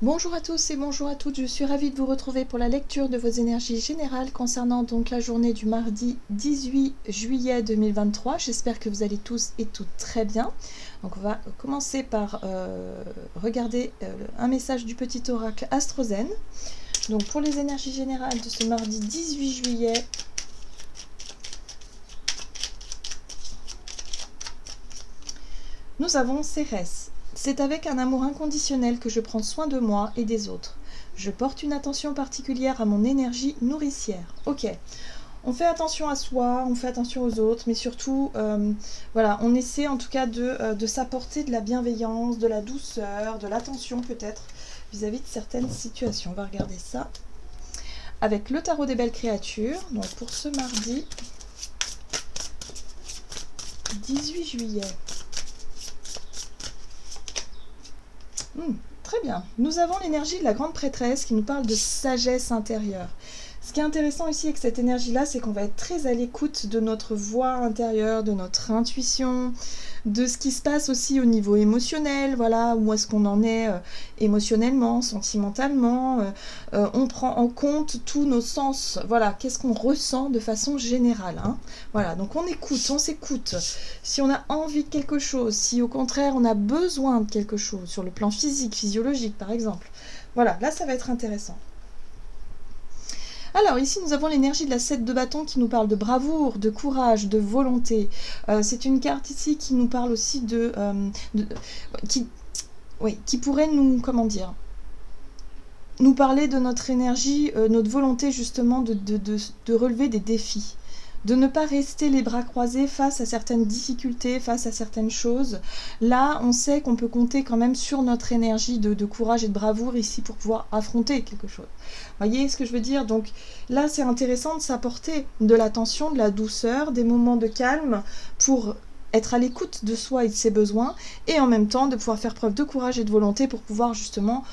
Bonjour à tous et bonjour à toutes, je suis ravie de vous retrouver pour la lecture de vos énergies générales concernant donc la journée du mardi 18 juillet 2023. J'espère que vous allez tous et toutes très bien. Donc on va commencer par regarder un message du petit oracle Astrozen. Donc pour les énergies générales de ce mardi 18 juillet, nous avons Cérès. C'est avec un amour inconditionnel que je prends soin de moi et des autres. Je porte une attention particulière à mon énergie nourricière. Ok, on fait attention à soi, on fait attention aux autres, mais surtout, voilà, on essaie en tout cas de s'apporter de la bienveillance, de la douceur, de l'attention peut-être vis-à-vis de certaines situations. On va regarder ça avec le tarot des belles créatures. Donc pour ce mardi 18 juillet. Très bien. Nous avons l'énergie de la grande prêtresse qui nous parle de sagesse intérieure. Ce qui est intéressant ici avec cette énergie-là, c'est qu'on va être très à l'écoute de notre voix intérieure, de notre intuition, de ce qui se passe aussi au niveau émotionnel, voilà, où est-ce qu'on en est émotionnellement, sentimentalement. On prend en compte tous nos sens, voilà, qu'est-ce qu'on ressent de façon générale. Voilà, donc on écoute, on s'écoute. Si on a envie de quelque chose, si au contraire on a besoin de quelque chose, sur le plan physique, physiologique par exemple. Voilà, là ça va être intéressant. Alors ici nous avons l'énergie de la 7 de bâton qui nous parle de bravoure, de courage, de volonté. C'est une carte ici qui nous parle aussi qui pourrait nous, comment dire, nous parler de notre énergie, notre volonté justement de relever des défis. De ne pas rester les bras croisés face à certaines difficultés, face à certaines choses. Là, on sait qu'on peut compter quand même sur notre énergie de courage et de bravoure ici pour pouvoir affronter quelque chose. Voyez ce que je veux dire? Donc là, c'est intéressant de s'apporter de l'attention, de la douceur, des moments de calme pour être à l'écoute de soi et de ses besoins, et en même temps de pouvoir faire preuve de courage et de volonté pour pouvoir justement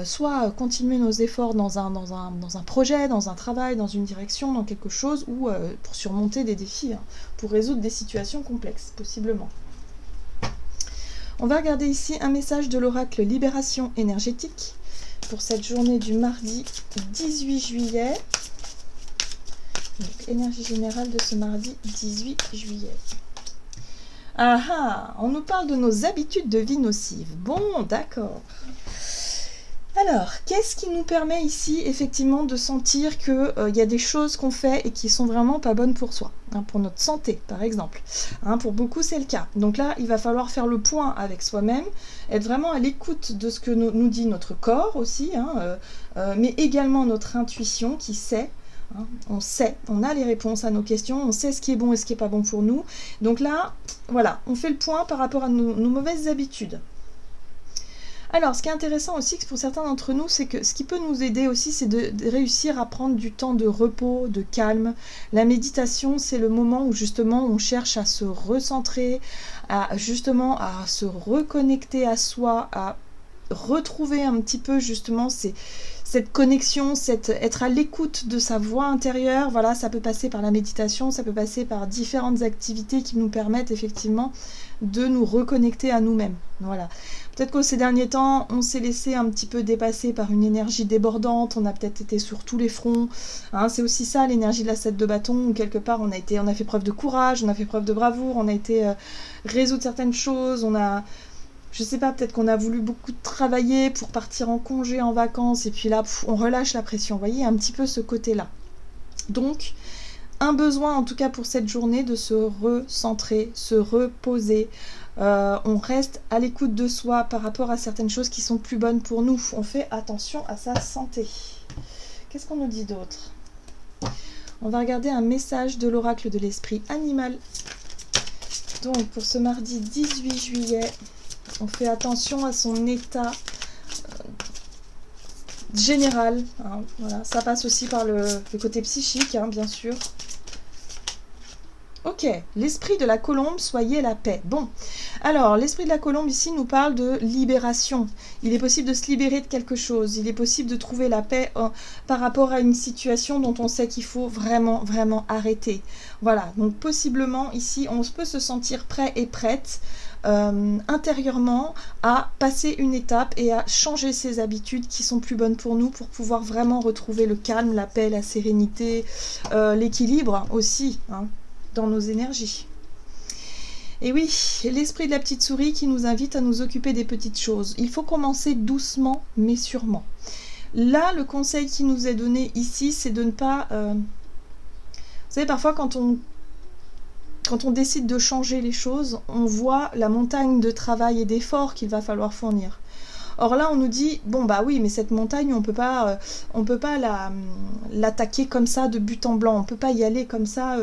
soit continuer nos efforts dans un projet, dans un travail, dans une direction, dans quelque chose, ou pour surmonter des défis, pour résoudre des situations complexes, possiblement. On va regarder ici un message de l'oracle Libération énergétique pour cette journée du mardi 18 juillet. Donc, énergie générale de ce mardi 18 juillet. Ah ah, on nous parle de nos habitudes de vie nocives. Bon, d'accord. Alors, qu'est-ce qui nous permet ici, effectivement, de sentir qu'il y a des choses qu'on fait et qui sont vraiment pas bonnes pour soi, pour notre santé, par exemple. Pour beaucoup, c'est le cas. Donc là, il va falloir faire le point avec soi-même, être vraiment à l'écoute de ce que nous dit notre corps aussi, mais également notre intuition qui sait. On sait, on a les réponses à nos questions, on sait ce qui est bon et ce qui n'est pas bon pour nous. Donc là, voilà, on fait le point par rapport à nos mauvaises habitudes. Alors, ce qui est intéressant aussi pour certains d'entre nous, c'est que ce qui peut nous aider aussi, c'est de réussir à prendre du temps de repos, de calme. La méditation, c'est le moment où justement on cherche à se recentrer, à se reconnecter à soi, à retrouver un petit peu justement cette connexion, être à l'écoute de sa voix intérieure. Voilà, ça peut passer par la méditation, ça peut passer par différentes activités qui nous permettent effectivement de nous reconnecter à nous-mêmes. Voilà. Peut-être que ces derniers temps, on s'est laissé un petit peu dépasser par une énergie débordante, on a peut-être été sur tous les fronts. C'est aussi ça, l'énergie de la 7 de bâton, où quelque part on a fait preuve de courage, on a fait preuve de bravoure, on a été résoudre certaines choses, je sais pas, peut-être qu'on a voulu beaucoup travailler pour partir en congé, en vacances, et puis là, on relâche la pression. Vous voyez, un petit peu ce côté-là. Donc, un besoin, en tout cas pour cette journée, de se recentrer, se reposer. On reste à l'écoute de soi par rapport à certaines choses qui sont plus bonnes pour nous. On fait attention à sa santé. Qu'est-ce qu'on nous dit d'autre? On va regarder un message de l'oracle de l'esprit animal. Donc, pour ce mardi 18 juillet... on fait attention à son état général. Voilà. Ça passe aussi par le côté psychique, bien sûr. Ok, l'esprit de la colombe, soyez la paix. Bon, alors, l'esprit de la colombe ici nous parle de libération. Il est possible de se libérer de quelque chose. Il est possible de trouver la paix par rapport à une situation dont on sait qu'il faut vraiment, vraiment arrêter. Voilà, donc possiblement ici, on peut se sentir prêt et prête intérieurement à passer une étape et à changer ces habitudes qui sont plus bonnes pour nous, pour pouvoir vraiment retrouver le calme, la paix, la sérénité, l'équilibre aussi, hein, dans nos énergies. Et oui, l'esprit de la petite souris qui nous invite à nous occuper des petites choses. Il faut commencer doucement mais sûrement. Là, le conseil qui nous est donné ici, c'est de ne pas... Vous savez, parfois quand on décide de changer les choses, on voit la montagne de travail et d'efforts qu'il va falloir fournir. Or là, on nous dit, bon bah oui, mais cette montagne, on peut pas l'attaquer comme ça de but en blanc, on peut pas y aller comme ça.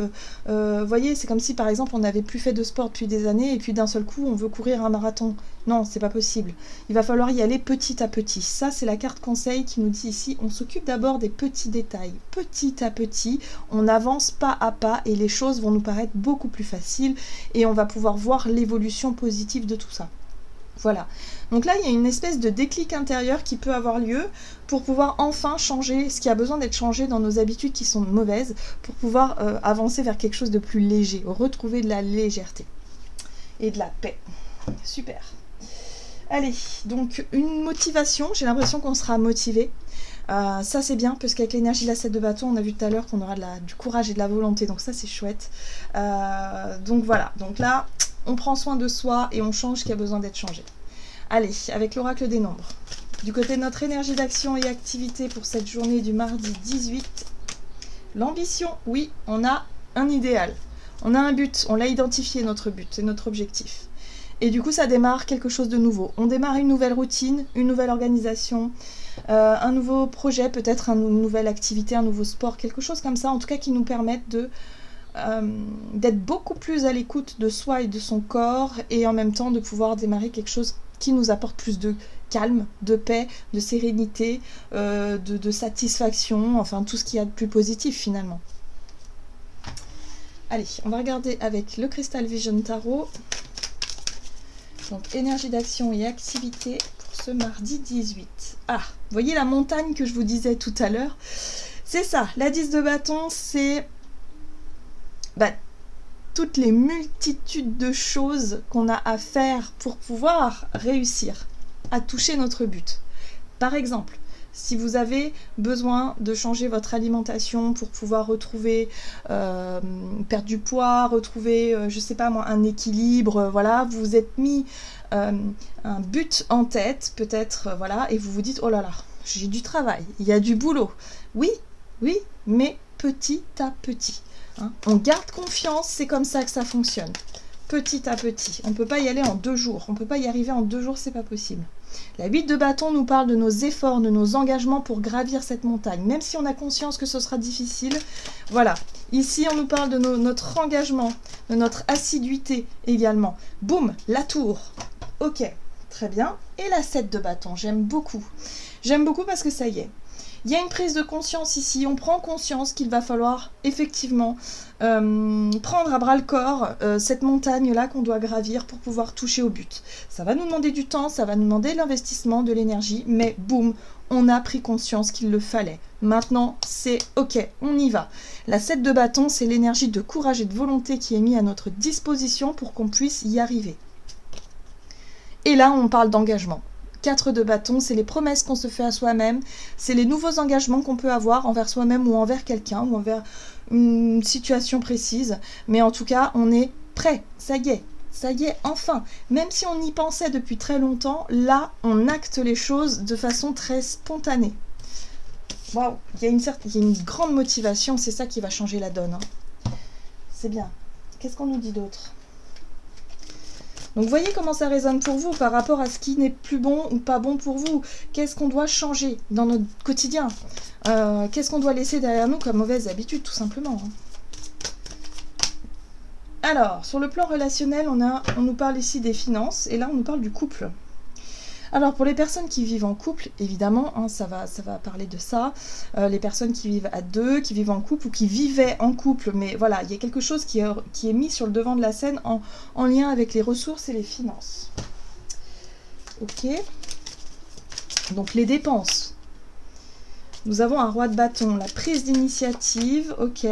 Vous voyez, c'est comme si par exemple on n'avait plus fait de sport depuis des années et puis d'un seul coup on veut courir un marathon. Non, c'est pas possible. Il va falloir y aller petit à petit. Ça, c'est la carte conseil qui nous dit ici, on s'occupe d'abord des petits détails. Petit à petit, on avance pas à pas et les choses vont nous paraître beaucoup plus faciles et on va pouvoir voir l'évolution positive de tout ça. Voilà, donc là il y a une espèce de déclic intérieur qui peut avoir lieu pour pouvoir enfin changer ce qui a besoin d'être changé dans nos habitudes qui sont mauvaises, pour pouvoir avancer vers quelque chose de plus léger, retrouver de la légèreté et de la paix. Super. Allez, donc une motivation, j'ai l'impression qu'on sera motivé. Ça c'est bien, parce qu'avec l'énergie de la 7 de bâton, on a vu tout à l'heure qu'on aura du courage et de la volonté, donc ça c'est chouette. Donc voilà, donc là... on prend soin de soi et on change ce qui a besoin d'être changé. Allez, avec l'oracle des nombres. Du côté de notre énergie d'action et activité pour cette journée du mardi 18, l'ambition, oui, on a un idéal. On a un but, on l'a identifié notre but, c'est notre objectif. Et du coup, ça démarre quelque chose de nouveau. On démarre une nouvelle routine, une nouvelle organisation, un nouveau projet, peut-être une nouvelle activité, un nouveau sport, quelque chose comme ça, en tout cas qui nous permette d'être beaucoup plus à l'écoute de soi et de son corps et en même temps de pouvoir démarrer quelque chose qui nous apporte plus de calme, de paix, de sérénité, de satisfaction, enfin tout ce qu'il y a de plus positif finalement. Allez, on va regarder avec le Crystal Vision Tarot. Donc énergie d'action et activité pour ce mardi 18. Ah, vous voyez la montagne que je vous disais tout à l'heure? C'est ça, la 10 de bâton, c'est... toutes les multitudes de choses qu'on a à faire pour pouvoir réussir à toucher notre but. Par exemple, si vous avez besoin de changer votre alimentation pour pouvoir retrouver, perdre du poids, retrouver, je sais pas moi, un équilibre, voilà, vous vous êtes mis un but en tête, peut-être, voilà, et vous vous dites, oh là là, j'ai du travail, il y a du boulot. Oui, mais petit à petit. Hein. On garde confiance, c'est comme ça que ça fonctionne. Petit à petit. On ne peut pas y aller en 2 jours. On ne peut pas y arriver en 2 jours, c'est pas possible. La 8 de bâton nous parle de nos efforts, de nos engagements pour gravir cette montagne. Même si on a conscience que ce sera difficile. Voilà. Ici, on nous parle de notre engagement, de notre assiduité également. Boum, la tour. Ok, très bien. Et la 7 de bâton, j'aime beaucoup. J'aime beaucoup parce que ça y est. Il y a une prise de conscience ici, on prend conscience qu'il va falloir effectivement prendre à bras le corps cette montagne-là qu'on doit gravir pour pouvoir toucher au but. Ça va nous demander du temps, ça va nous demander de l'investissement, de l'énergie, mais boum, on a pris conscience qu'il le fallait. Maintenant, c'est ok, on y va. La 7 de bâton, c'est l'énergie de courage et de volonté qui est mise à notre disposition pour qu'on puisse y arriver. Et là, on parle d'engagement. 4 de bâton, c'est les promesses qu'on se fait à soi-même, c'est les nouveaux engagements qu'on peut avoir envers soi-même ou envers quelqu'un ou envers une situation précise. Mais en tout cas, on est prêt, ça y est, enfin. Même si on y pensait depuis très longtemps, là, on acte les choses de façon très spontanée. Waouh, il y a une grande motivation, c'est ça qui va changer la donne. Hein. C'est bien. Qu'est-ce qu'on nous dit d'autre ? Donc voyez comment ça résonne pour vous par rapport à ce qui n'est plus bon ou pas bon pour vous. Qu'est-ce qu'on doit changer dans notre quotidien? Qu'est-ce qu'on doit laisser derrière nous comme mauvaise habitude, tout simplement. Alors, sur le plan relationnel, on nous parle ici des finances, et là on nous parle du couple. Alors pour les personnes qui vivent en couple, évidemment, hein, ça va parler de ça. Les personnes qui vivent à 2, qui vivent en couple ou qui vivaient en couple, mais voilà, il y a quelque chose qui est mis sur le devant de la scène en lien avec les ressources et les finances. Ok. Donc les dépenses. Nous avons un roi de bâton, la prise d'initiative, ok.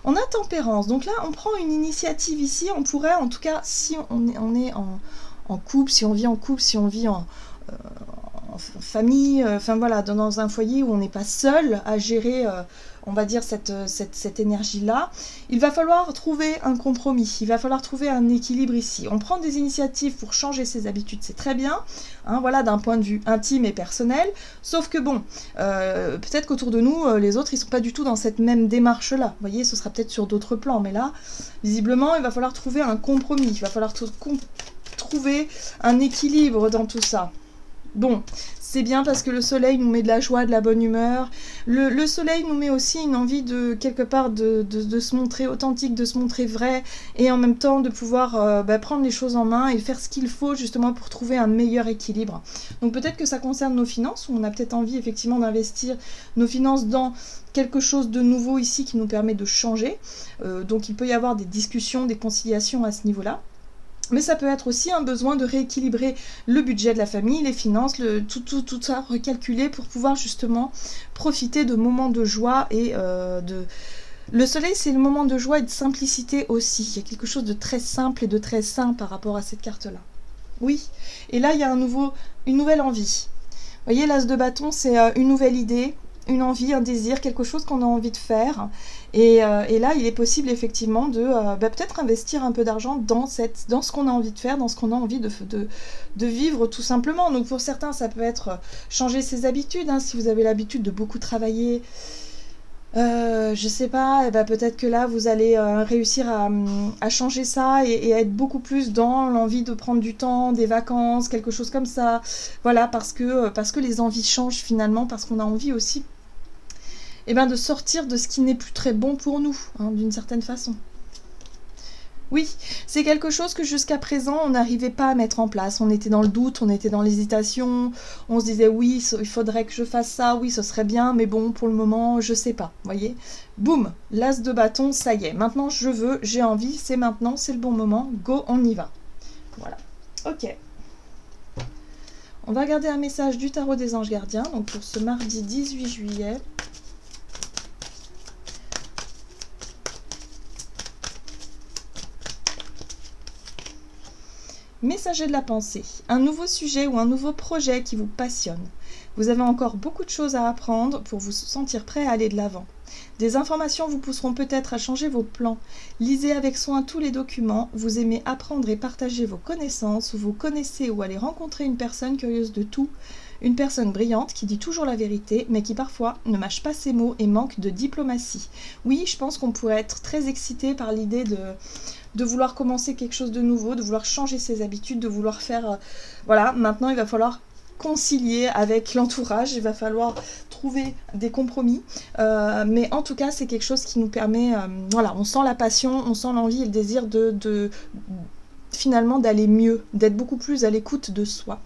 On a tempérance, donc là on prend une initiative ici, on pourrait en tout cas, si on est en couple, si on vit en couple, si on vit en famille, enfin voilà, dans un foyer où on n'est pas seul à gérer, on va dire, cette énergie-là, il va falloir trouver un compromis, il va falloir trouver un équilibre ici. On prend des initiatives pour changer ses habitudes, c'est très bien, hein, voilà, d'un point de vue intime et personnel, sauf que bon, peut-être qu'autour de nous, les autres, ils sont pas du tout dans cette même démarche-là, vous voyez, ce sera peut-être sur d'autres plans, mais là, visiblement, il va falloir trouver un compromis, il va falloir trouver un équilibre dans tout ça. Bon, c'est bien parce que le soleil nous met de la joie, de la bonne humeur. Le soleil nous met aussi une envie de, quelque part, de se montrer authentique, de se montrer vrai, et en même temps de pouvoir prendre les choses en main et faire ce qu'il faut justement pour trouver un meilleur équilibre. Donc peut-être que ça concerne nos finances, où on a peut-être envie effectivement d'investir nos finances dans quelque chose de nouveau ici qui nous permet de changer. Donc il peut y avoir des discussions, des conciliations à ce niveau-là. Mais ça peut être aussi un besoin de rééquilibrer le budget de la famille, les finances, tout ça recalculer pour pouvoir justement profiter de moments de joie et de... Le soleil, c'est le moment de joie et de simplicité aussi. Il y a quelque chose de très simple et de très sain par rapport à cette carte-là. Oui, et là, il y a une nouvelle envie. Vous voyez, l'as de bâton, c'est une nouvelle idée, une envie, un désir, quelque chose qu'on a envie de faire. Et là, il est possible effectivement de peut-être investir un peu d'argent dans ce qu'on a envie de faire, dans ce qu'on a envie de vivre tout simplement. Donc pour certains, ça peut être changer ses habitudes. Hein, si vous avez l'habitude de beaucoup travailler, je sais pas, peut-être que là, vous allez réussir à changer ça et à être beaucoup plus dans l'envie de prendre du temps, des vacances, quelque chose comme ça. Voilà, parce que les envies changent finalement, parce qu'on a envie aussi de sortir de ce qui n'est plus très bon pour nous, hein, d'une certaine façon. Oui, c'est quelque chose que jusqu'à présent, on n'arrivait pas à mettre en place. On était dans le doute, on était dans l'hésitation, on se disait oui, il faudrait que je fasse ça, oui, ce serait bien, mais bon, pour le moment, je sais pas, voyez. Boum, l'as de bâton, ça y est, maintenant je veux, j'ai envie, c'est maintenant, c'est le bon moment, go, on y va. Voilà, ok. On va regarder un message du tarot des anges gardiens, donc pour ce mardi 18 juillet. Messager de la pensée, un nouveau sujet ou un nouveau projet qui vous passionne. Vous avez encore beaucoup de choses à apprendre pour vous sentir prêt à aller de l'avant. Des informations vous pousseront peut-être à changer vos plans. Lisez avec soin tous les documents. Vous aimez apprendre et partager vos connaissances. Vous connaissez ou allez rencontrer une personne curieuse de tout. Une personne brillante qui dit toujours la vérité, mais qui parfois ne mâche pas ses mots et manque de diplomatie. Oui, je pense qu'on pourrait être très excité par l'idée de vouloir commencer quelque chose de nouveau, de vouloir changer ses habitudes, de vouloir faire... voilà, maintenant il va falloir concilier avec l'entourage, il va falloir trouver des compromis, mais en tout cas c'est quelque chose qui nous permet, voilà, on sent la passion, on sent l'envie et le désir finalement d'aller mieux, d'être beaucoup plus à l'écoute de soi.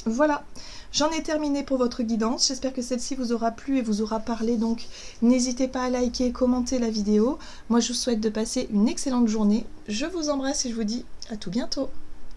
Voilà, j'en ai terminé pour votre guidance, j'espère que celle-ci vous aura plu et vous aura parlé, donc n'hésitez pas à liker, commenter la vidéo. Moi je vous souhaite de passer une excellente journée, je vous embrasse et je vous dis à tout bientôt.